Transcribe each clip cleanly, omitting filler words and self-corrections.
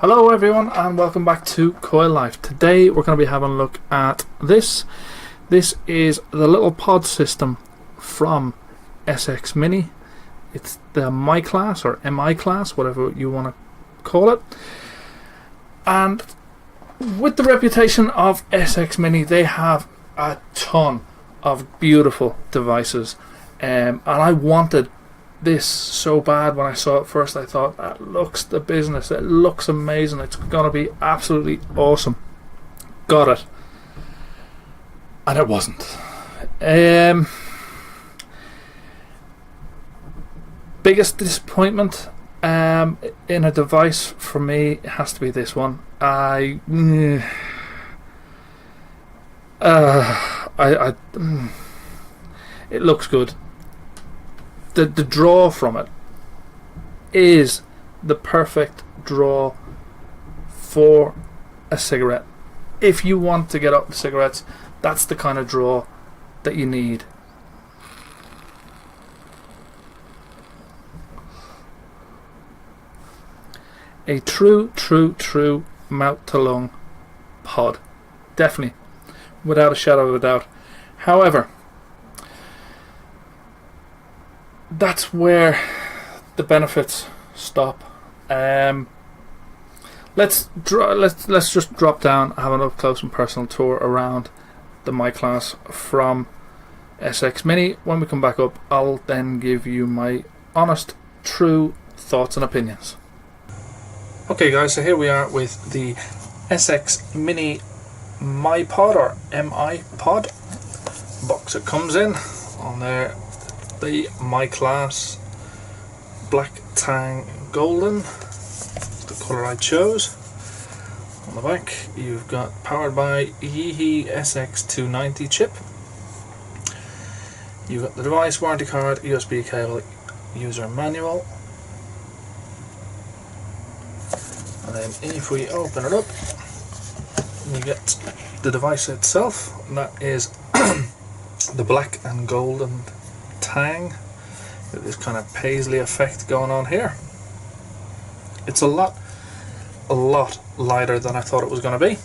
Hello everyone and welcome back to Coil Life. Today we're going to be having a look at this. This is the little pod system from SX Mini. It's the Mi class or MI class, whatever you want to call it. And with the reputation of SX Mini, they have a ton of beautiful devices. And I wanted this so bad when I saw it first. I thought, that looks the business, it looks amazing, it's gonna be absolutely awesome. Got it, and it wasn't. Biggest disappointment in a device for me has to be this one. It looks good. The draw from it is the perfect draw for a cigarette. If you want to get up the cigarettes, that's the kind of draw that you need. A true mouth to lung pod. Definitely, without a shadow of a doubt. However, that's where the benefits stop. Let's just drop down, have an up close and personal tour around the Mi class from SX Mini. When we come back up, I'll then give you my honest, true thoughts and opinions. Okay guys, so here we are with the SX Mini Mi Pod or MI Pod box. It comes in on there. The Mi class black tang golden, the colour I chose. On the back you've got powered by YiHi SX290 chip. You've got the device, warranty card, USB cable, user manual, and then if we open it up you get the device itself, and that is the black and golden tang. This kind of paisley effect going on here. It's a lot lighter than I thought it was going to be.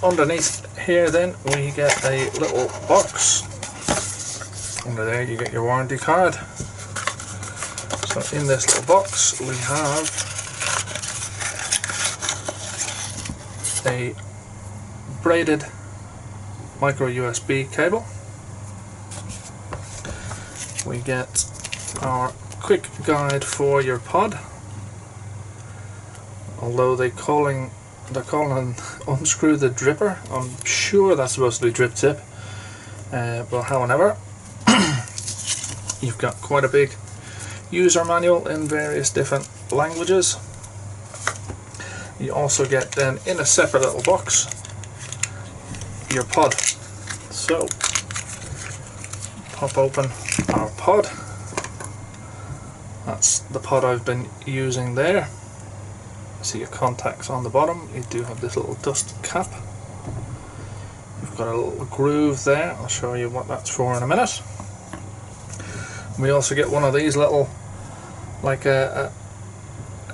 Underneath here then we get a little box. Under there you get your warranty card. So in this little box we have a braided micro USB cable. We get our quick guide for your pod. Although they're calling unscrew the dripper. I'm sure that's supposed to be drip tip, but however, you've got quite a big user manual in various different languages. You also get then in a separate little box your pod. So pop open our pod. That's the pod I've been using there. See your contacts on the bottom. You do have this little dust cap. You've got a little groove there. I'll show you what that's for in a minute. We also get one of these little, like a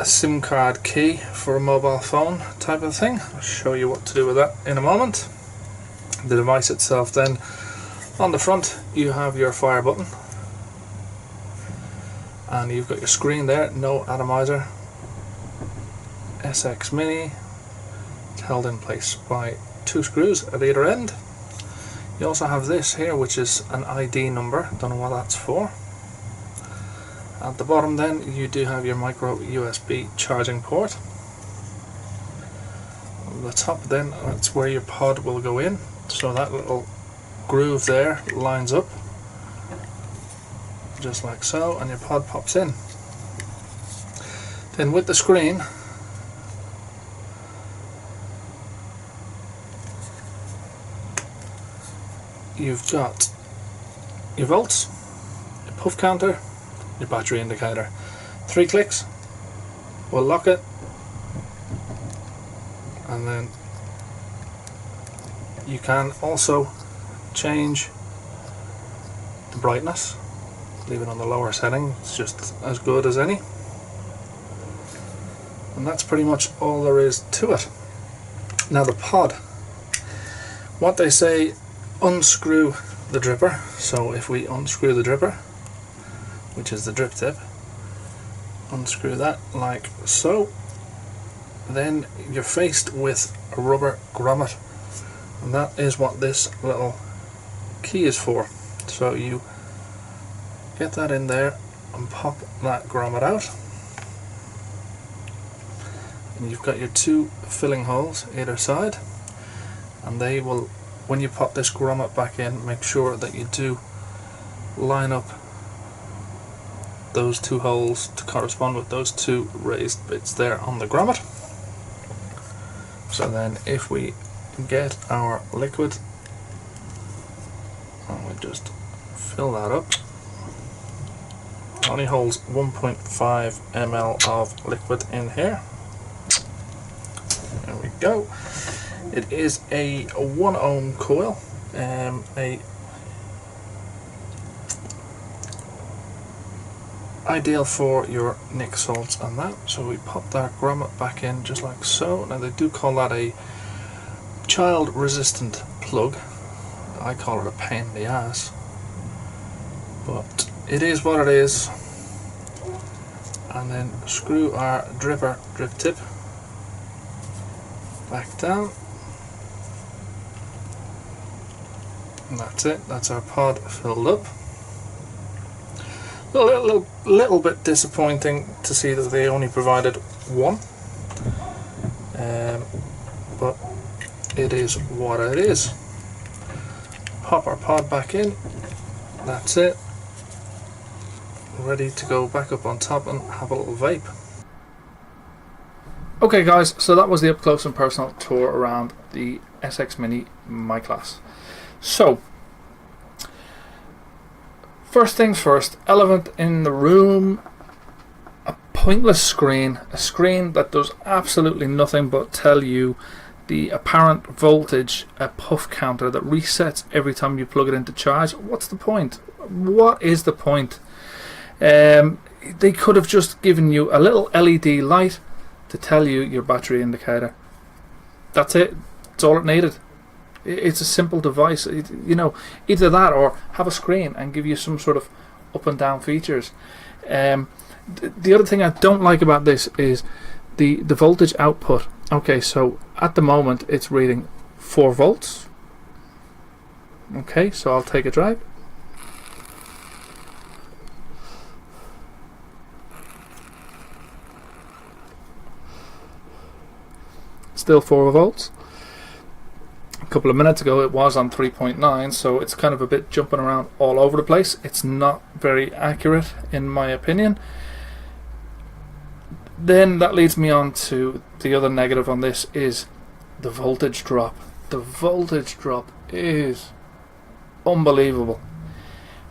SIM card key for a mobile phone type of thing. I'll show you what to do with that in a moment. The device itself then, on the front you have your fire button, and you've got your screen there, no atomizer. SX Mini, it's held in place by two screws at either end. You also have this here, which is an ID number, don't know what that's for. At the bottom then you do have your micro USB charging port. On the top then, that's where your pod will go in, so that little groove there lines up just like so, and your pod pops in. Then with the screen you've got your volts, your puff counter, your battery indicator. 3 clicks will lock it, and then you can also change the brightness, leave it on the lower setting, it's just as good as any. And that's pretty much all there is to it. Now the pod, what they say, unscrew the dripper. So if we unscrew the dripper, which is the drip tip, unscrew that like so, then you're faced with a rubber grommet, and that is what this little key is for. So you get that in there and pop that grommet out, and you've got your two filling holes either side, and they will, when you pop this grommet back in, make sure that you do line up those two holes to correspond with those two raised bits there on the grommet. So then if we get our liquid, and we just fill that up, only holds 1.5 ml of liquid in here. There we go. It is a 1 ohm coil, a ideal for your nick salts and that. So we pop that grommet back in just like so. Now they do call that a child resistant plug. I call it a pain in the ass, but it is what it is. And then screw our drip tip back down, and that's it. That's our pod filled up. A little bit disappointing to see that they only provided one, but it is what it is. Pop our pod back in, that's it, ready to go back up on top and have a little vape. Okay guys, so that was the up close and personal tour around the SX Mini My Class. So first things first, elephant in the room, a pointless screen, a screen that does absolutely nothing but tell you the apparent voltage, a puff counter that resets every time you plug it into charge. What's the point? What is the point? They could have just given you a little LED light to tell you your battery indicator. That's it. That's all it needed. It's a simple device, you know, either that or have a screen and give you some sort of up and down features. The other thing I don't like about this is the voltage output. Okay, so at the moment it's reading 4 volts. Okay, so I'll take a drag. Still 4 volts. A couple of minutes ago it was on 3.9, so it's kind of a bit jumping around all over the place. It's not very accurate in my opinion. Then that leads me on to the other negative on this is the voltage drop. The voltage drop is unbelievable.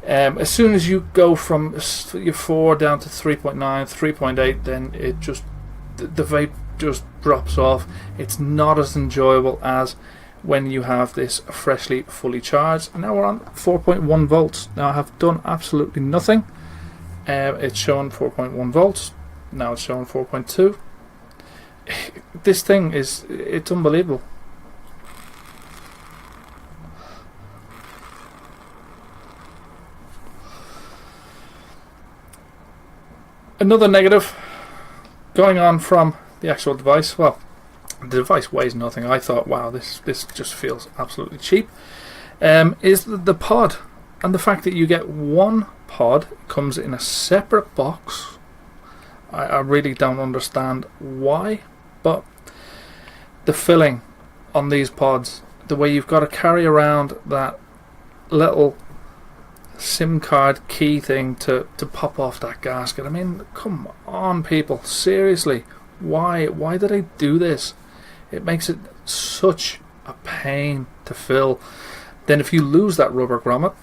As soon as you go from your 4 down to 3.9, 3.8, then it just, the vape just drops off. It's not as enjoyable as when you have this freshly fully charged. Now we're on 4.1 volts. Now I have done absolutely nothing. It's showing 4.1 volts. Now it's showing 4.2. This thing is, it's unbelievable. Another negative going on from the actual device. Well, the device weighs nothing. I thought, wow, this just feels absolutely cheap. Is the pod, and the fact that you get one pod, comes in a separate box. I really don't understand why, but the filling on these pods, the way you've got to carry around that little SIM card key thing to pop off that gasket. I mean, come on people, seriously, why do they do this? It makes it such a pain to fill. Then if you lose that rubber grommet,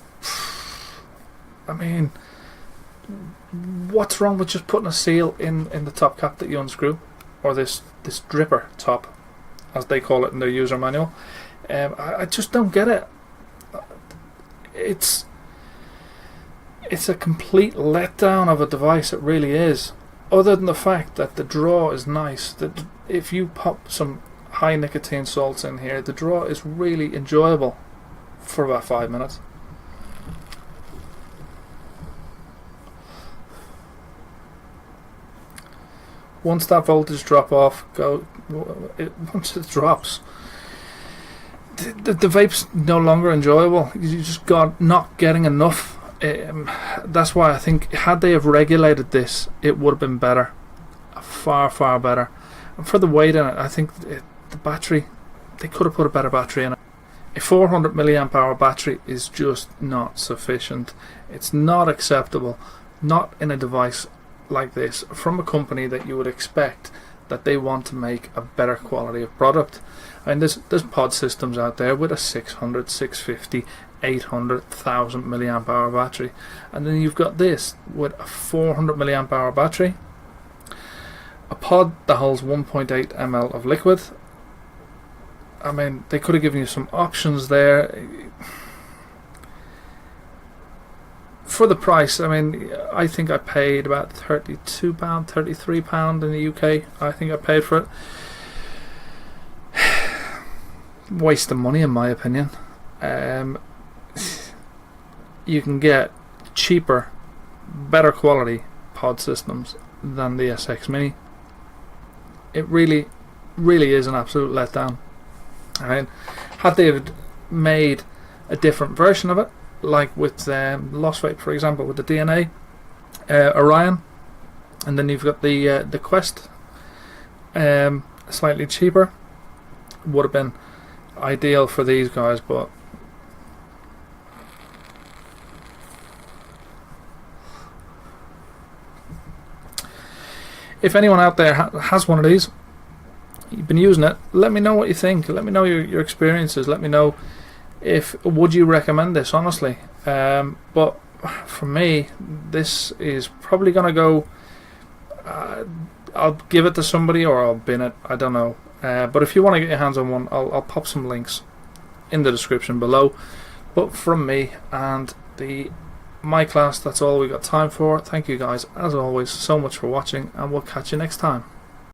I mean, what's wrong with just putting a seal in the top cap that you unscrew, or this dripper top, as they call it in their user manual? I just don't get it. It's a complete letdown of a device. It really is. other than the fact that the draw is nice, that if you pop some high nicotine salts in here, the draw is really enjoyable for about 5 minutes. Once that voltage once it drops, the vape's no longer enjoyable. You just not getting enough. That's why I think had they have regulated this, it would have been better, far better. And for the weight in it, I think the battery, they could have put a better battery in it. A 400 milliamp hour battery is just not sufficient. It's not acceptable, not in a device like this, from a company that you would expect that they want to make a better quality of product. I mean, there's pod systems out there with a 600, 650, 800, 1000 milliamp hour battery, and then you've got this with a 400 milliamp hour battery, a pod that holds 1.8 ml of liquid. I mean, they could have given you some options there for the price. I mean, I think I paid about £32, £33 in the UK. I think I paid for it. Waste of money, in my opinion. You can get cheaper, better quality pod systems than the SX Mini. It really is an absolute letdown. I mean, had they made a different version of it, like with Lost Vape, for example, with the DNA Orion, and then you've got the Quest, slightly cheaper, would have been ideal for these guys. But if anyone out there has one of these, you've been using it, let me know what you think. Let me know your experiences. Let me know would you recommend this, honestly. But for me, this is probably gonna go, I'll give it to somebody or I'll bin it, I don't know. But if you want to get your hands on one, I'll pop some links in the description below. But from me and my class, that's all we got time for. Thank you guys as always so much for watching, and we'll catch you next time.